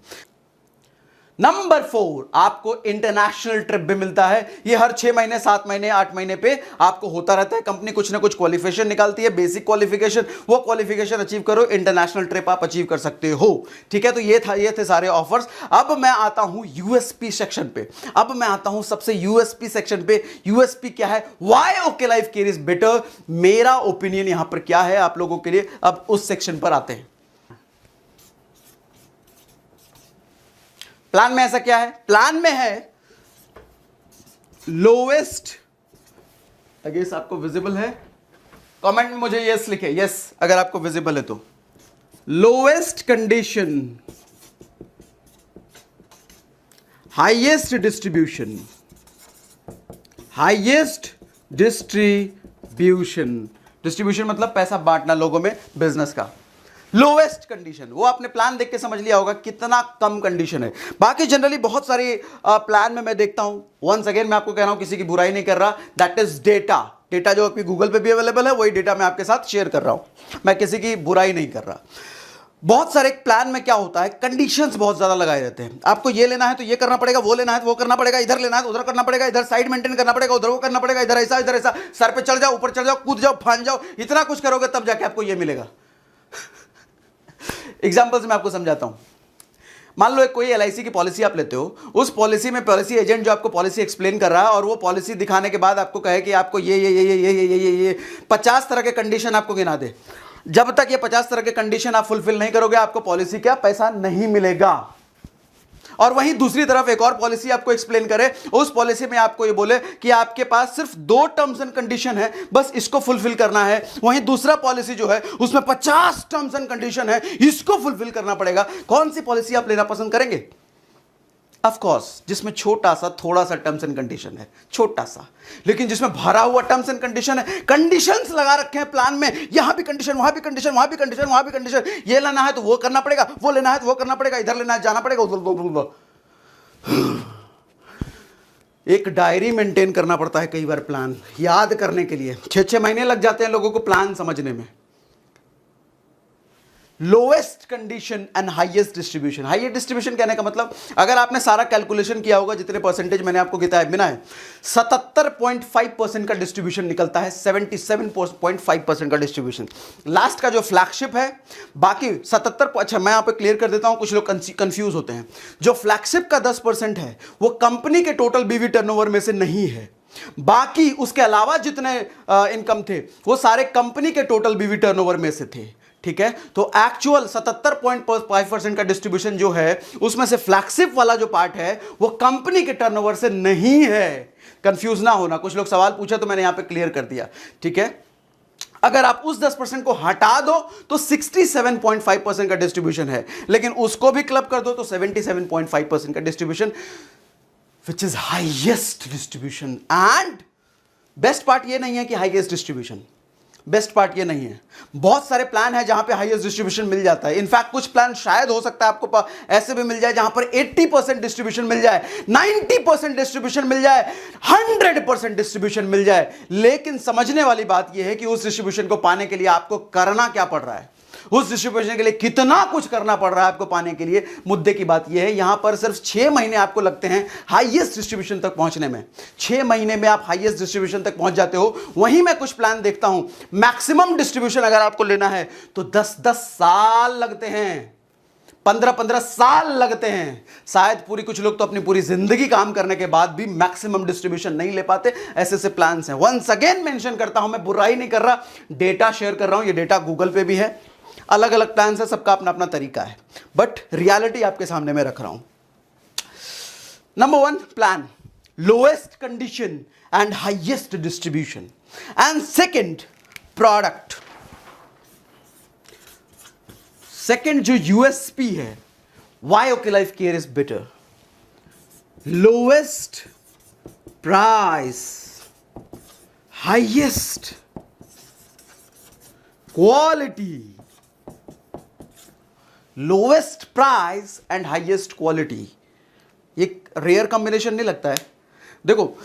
Number 4, आपको इंटरनेशनल ट्रिप भी मिलता है। ये हर 6 महीने 7 महीने 8 महीने पे आपको होता रहता है। कंपनी कुछ ना कुछ क्वालिफिकेशन निकालती है, बेसिक क्वालिफिकेशन, वो क्वालिफिकेशन अचीव करो, इंटरनेशनल ट्रिप आप अचीव कर सकते हो। ठीक है, तो ये थे सारे ऑफर्स। अब मैं आता हूं यूएसपी सेक्शन पे। अब मैं आता हूं सबसे यूएसपी सेक्शन पे। यूएसपी क्या है, why okay life care is better, मेरा ओपिनियन यहां पर क्या है आप लोगों के लिए। अब उस सेक्शन पर आते हैं। प्लान में ऐसा क्या है, प्लान में है लोवेस्ट, अगेंस्ट आपको विजिबल है, कमेंट में मुझे यस लिखे, यस अगर आपको विजिबल है तो। Lowest condition, highest distribution, highest distribution, distribution मतलब पैसा बांटना लोगों में, बिजनेस का। लोवेस्ट कंडीशन, वो आपने प्लान देख के समझ लिया होगा कितना कम कंडीशन है। बाकी जनरली बहुत सारी प्लान में मैं देखता हूं, वंस अगेन मैं आपको कह रहा हूं, किसी की बुराई नहीं कर रहा, दैट इज डेटा। डेटा जो आपकी गूगल पे भी अवेलेबल है, वही डेटा मैं आपके साथ शेयर कर रहा हूं, मैं किसी की बुराई नहीं कर रहा। बहुत सारे प्लान में क्या होता है, कंडीशंस बहुत ज्यादा लगाए रहते हैं। आपको ये लेना है तो ये करना पड़ेगा, वो लेना है तो वो करना पड़ेगा, इधर लेना है तो उधर करना पड़ेगा, इधर साइड मेंटेन करना पड़ेगा, उधर वो करना पड़ेगा, इधर ऐसा इधर ऐसा, सर पे चढ़ जाओ, ऊपर चढ़ जाओ, कूद जाओ, फान जाओ, इतना कुछ करोगे तब जाके आपको ये मिलेगा। एग्जाम्पल्स मैं आपको समझाता हूं। मान लो एक कोई एलआईसी की पॉलिसी आप लेते हो, उस पॉलिसी में पॉलिसी एजेंट जो आपको पॉलिसी एक्सप्लेन कर रहा है, और वो पॉलिसी दिखाने के बाद आपको कहे कि आपको ये 50 तरह के कंडीशन आपको गिना दे। जब तक ये 50 तरह के कंडीशन आप फुलफिल नहीं करोगे, आपको पॉलिसी का पैसा नहीं मिलेगा। और वहीं दूसरी तरफ एक और पॉलिसी आपको एक्सप्लेन करे, उस पॉलिसी में आपको ये बोले कि आपके पास सिर्फ 2 टर्म्स एंड कंडीशन है, बस इसको फुलफिल करना है। वहीं दूसरा पॉलिसी जो है उसमें 50 टर्म्स एंड कंडीशन है, इसको फुलफिल करना पड़ेगा। कौन सी पॉलिसी आप लेना पसंद करेंगे? ऑफ कोर्स जिसमें छोटा सा थोड़ा सा टर्म्स एंड कंडीशन है, छोटा सा, लेकिन जिसमें भरा हुआ टर्म्स एंड कंडीशन है, कंडीशंस लगा रखे हैं प्लान में, यहां भी कंडीशन, वहां भी कंडीशन, वहां भी कंडीशन, वहां भी कंडीशन, ये लेना है तो वो करना पड़ेगा, वो लेना है तो वो करना पड़ेगा, इधर लेना है जाना पड़ेगा, उधर। एक डायरी मेंटेन करना पड़ता है कई बार प्लान याद करने के लिए, 6-6 महीने लग जाते हैं लोगों को प्लान समझने में। Lowest condition and highest distribution. Highest distribution कहने का मतलब, अगर आपने सारा कैलकुलेशन किया होगा, जितने परसेंटेज मैंने आपको गिना है, 77.5% का डिस्ट्रीब्यूशन निकलता है, 77.5% का डिस्ट्रीब्यूशन। लास्ट का जो फ्लैगशिप है, बाकी 77, अच्छा मैं यहां पे क्लियर कर देता हूं, कुछ लोग कंफ्यूज होते हैं। जो फ्लैगशिप का 10% है वो कंपनी के टोटल बीवी टर्नओवर में से नहीं है, बाकी उसके अलावा जितने इनकम थे वो सारे कंपनी के टोटल बीवी टर्नओवर में से थे। ठीक है, तो एक्चुअल 77.5% का डिस्ट्रीब्यूशन जो है, उसमें से फ्लैगशिप वाला जो पार्ट है वो कंपनी के टर्नओवर से नहीं है। कंफ्यूज ना होना, कुछ लोग सवाल पूछा तो मैंने यहां पे क्लियर कर दिया। ठीक है, अगर आप उस 10% को हटा दो तो 67.5% का डिस्ट्रीब्यूशन है, लेकिन उसको भी क्लब कर दो तो 77.5% का distribution, which is highest distribution. And best part ये नहीं है कि हाईएस्ट डिस्ट्रीब्यूशन, बेस्ट पार्ट ये नहीं है, बहुत सारे प्लान है जहां पे हाईएस्ट डिस्ट्रीब्यूशन मिल जाता है। इनफैक्ट कुछ प्लान शायद हो सकता है आपको ऐसे भी मिल जाए जहां पर 80% डिस्ट्रीब्यूशन मिल जाए, 90% डिस्ट्रीब्यूशन मिल जाए, 100% डिस्ट्रीब्यूशन मिल जाए। लेकिन समझने वाली बात यह है कि उस डिस्ट्रीब्यूशन को पाने के लिए आपको करना क्या पड़ रहा है, उस डिस्ट्रीब्यूशन के लिए कितना कुछ करना पड़ रहा है आपको पाने के लिए। मुद्दे की बात यह है, यहां पर सिर्फ 6 महीने आपको लगते हैं हाईएस्ट डिस्ट्रीब्यूशन तक पहुंचने में। 6 महीने में आप हाईएस्ट डिस्ट्रीब्यूशन तक पहुंच जाते हो। वहीं मैं कुछ प्लान देखता हूं, मैक्सिमम डिस्ट्रीब्यूशन अगर आपको लेना है तो 10-10 साल लगते हैं, 15-15 साल लगते हैं। शायद कुछ लोग तो अपनी पूरी जिंदगी काम करने के बाद भी मैक्सिमम डिस्ट्रीब्यूशन नहीं ले पाते। ऐसे प्लान्स हैं। वंस अगेन मेंशन करता हूं, मैं बुराई नहीं कर रहा, डेटा शेयर कर रहा हूं। ये डेटा गूगल पे भी है, अलग अलग प्लान है, सबका अपना अपना तरीका है, बट रियलिटी आपके सामने में रख रहा हूं। Number 1 plan, lowest condition and highest distribution. And second product, second जो यूएसपी है, why okay life care is better, lowest price, highest quality, lowest price and highest quality. एक रेयर कॉम्बिनेशन नहीं लगता है? देखो,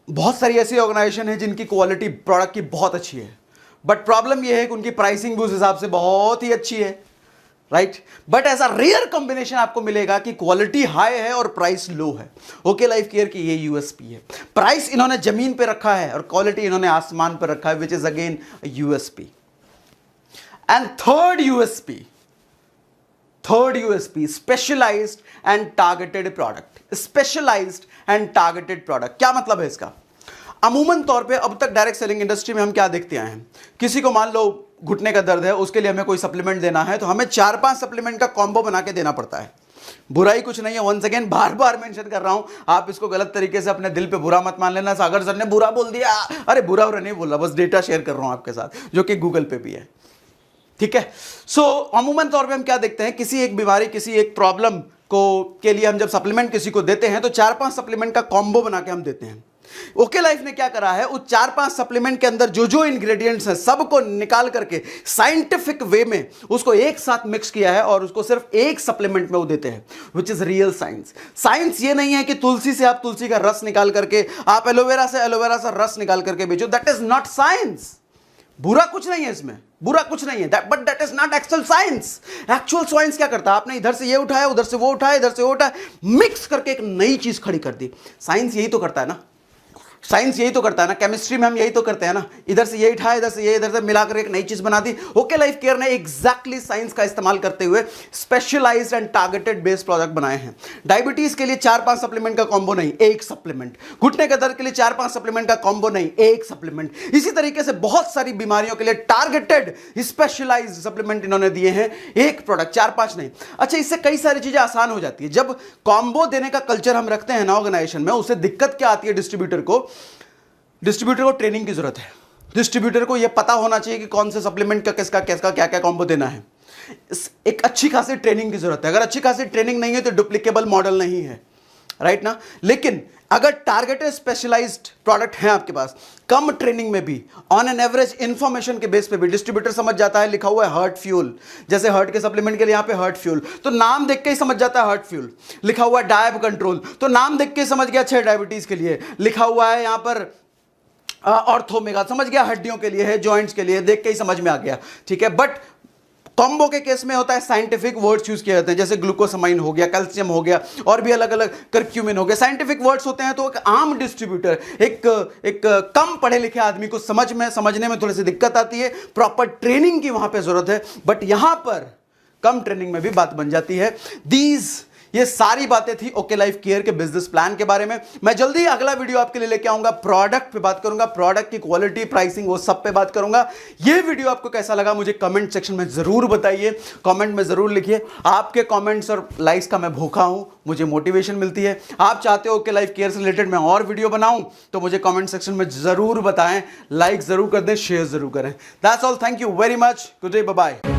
बहुत सारी ऐसी ऑर्गेनाइजेशन है जिनकी क्वालिटी प्रोडक्ट की बहुत अच्छी है, बट प्रॉब्लम यह है कि उनकी प्राइसिंग भी उस हिसाब से बहुत ही अच्छी है, राइट? बट ऐसा रेयर कॉम्बिनेशन आपको मिलेगा कि क्वालिटी हाई है और प्राइस लो है। ओके लाइफ केयर की ये यूएसपी है। प्राइस इन्होंने जमीन पे रखा है और क्वालिटी इन्होंने आसमान पे रखा है, which is again USP. And third USP, specialised and targeted product. Specialised and targeted product क्या मतलब है इसका? अमूमन तौर पे अब तक डायरेक्ट सेलिंग इंडस्ट्री में हम क्या देखते आए हैं, किसी को मान लो घुटने का दर्द है, उसके लिए हमें कोई सप्लीमेंट देना है तो हमें 4-5 सप्लीमेंट का कॉम्बो बना के देना पड़ता है। बुराई कुछ नहीं है, वंस अगेन बार बार मेंशन कर रहा हूं, आप इसको गलत तरीके से अपने दिल पे बुरा मत मान लेना, सागर सर ने बुरा बोल दिया। अरे बुरा नहीं बोल रहा, बस डेटा शेयर कर रहा हूं आपके साथ, जो कि गूगल पे भी है, ठीक है? सो अमूमन तौर पे हम क्या देखते हैं, किसी एक बीमारी, किसी एक प्रॉब्लम को के लिए हम जब सप्लीमेंट किसी को देते हैं तो 4-5 सप्लीमेंट का कॉम्बो बना के हम देते हैं। ओके लाइफ ने क्या करा है, उस 4-5 सप्लीमेंट के अंदर जो जो इंग्रेडिएंट्स हैं सबको निकाल करके साइंटिफिक वे में उसको एक साथ मिक्स किया है और उसको सिर्फ एक सप्लीमेंट में वो देते हैं, which is real science. Science ये नहीं है कि तुलसी से आप तुलसी का रस निकाल करके, आप एलोवेरा से एलोवेरा से रस निकाल करके बेचो, दैट इज नॉट साइंस। बुरा कुछ नहीं है इसमें, बुरा कुछ नहीं है, but that is not actual science. Actual science क्या करता है, आपने इधर से ये उठाया, उधर से वो उठाया, इधर से वो उठाया, मिक्स करके एक नई चीज खड़ी कर दी। साइंस यही तो करता है ना, साइंस यही तो करता है ना, केमिस्ट्री में हम यही तो करते हैं ना, इधर से ये उठाया, इधर से ये, इधर से मिलाकर एक नई चीज बना दी। ओके लाइफ केयर ने एग्जैक्टली साइंस का इस्तेमाल करते हुए specialised and targeted based product बनाए हैं। डायबिटीज के लिए 4-5 सप्लीमेंट का कॉम्बो नहीं, एक सप्लीमेंट। घुटने के दर्द के लिए 4-5 सप्लीमेंट का कॉम्बो नहीं, एक सप्लीमेंट। इसी तरीके से बहुत सारी बीमारियों के लिए टारगेटेड स्पेशलाइज्ड सप्लीमेंट इन्होंने दिए हैं, एक प्रोडक्ट, 4-5 नहीं। अच्छा, इससे कई सारी चीजें आसान हो जाती है। जब कॉम्बो देने का कल्चर हम रखते हैं ना ऑर्गेनाइजेशन में, उससे दिक्कत क्या आती है, डिस्ट्रीब्यूटर को ट्रेनिंग की जरूरत है। डिस्ट्रीब्यूटर को यह पता होना चाहिए कि कौन से सप्लीमेंट का किसका क्या क्या कॉम्बो देना है। एक अच्छी खासी ट्रेनिंग की जरूरत है। अगर अच्छी खासी ट्रेनिंग नहीं है तो डुप्लीकेबल मॉडल नहीं है, राइट ना? लेकिन अगर टारगेटेड स्पेशलाइज्ड प्रोडक्ट है आपके पास, कम ट्रेनिंग में भी, ऑन एन एवरेज इंफॉर्मेशन के बेस पे भी डिस्ट्रीब्यूटर समझ जाता है, लिखा हुआ है हार्ट फ्यूल, जैसे हार्ट के सप्लीमेंट के लिए यहाँ पे हार्ट फ्यूल, तो नाम देख के ही समझ जाता है हार्ट फ्यूल। लिखा हुआ है डायब कंट्रोल, तो नाम देख के समझ गया अच्छा डायबिटीज के लिए। लिखा हुआ है यहाँ पर ऑर्थोमेगा, समझ गया हड्डियों के लिए है, जॉइंट्स के लिए, देख के ही समझ में आ गया, ठीक है? बट कॉम्बो के केस में होता है साइंटिफिक वर्ड्स यूज किए जाते हैं, जैसे ग्लूकोसामाइन हो गया, कैल्शियम हो गया, और भी अलग अलग, करक्यूमिन हो गया। साइंटिफिक वर्ड्स होते हैं तो एक आम डिस्ट्रीब्यूटर, एक कम पढ़े लिखे आदमी को समझने में थोड़ी सी दिक्कत आती है, प्रॉपर ट्रेनिंग की वहां पे जरूरत है। बट यहां पर कम ट्रेनिंग में भी बात बन जाती है। ये सारी बातें थी ओके लाइफ केयर के बिजनेस प्लान के बारे में। मैं जल्दी अगला वीडियो आपके लिए लेके आऊंगा, प्रोडक्ट पे बात करूंगा, प्रोडक्ट की क्वालिटी, प्राइसिंग, वो सब पे बात करूंगा। ये वीडियो आपको कैसा लगा मुझे कमेंट सेक्शन में जरूर बताइए, कमेंट में जरूर लिखिए। आपके कमेंट्स और लाइक्स का मैं भूखा हूं, मुझे मोटिवेशन मिलती है। आप चाहते हो ओके लाइफ केयर से रिलेटेड मैं और वीडियो बनाऊं तो मुझे कमेंट सेक्शन में जरूर बताएं, लाइक जरूर कर दें, शेयर जरूर करें। That's all, thank you very much, good day, bye bye.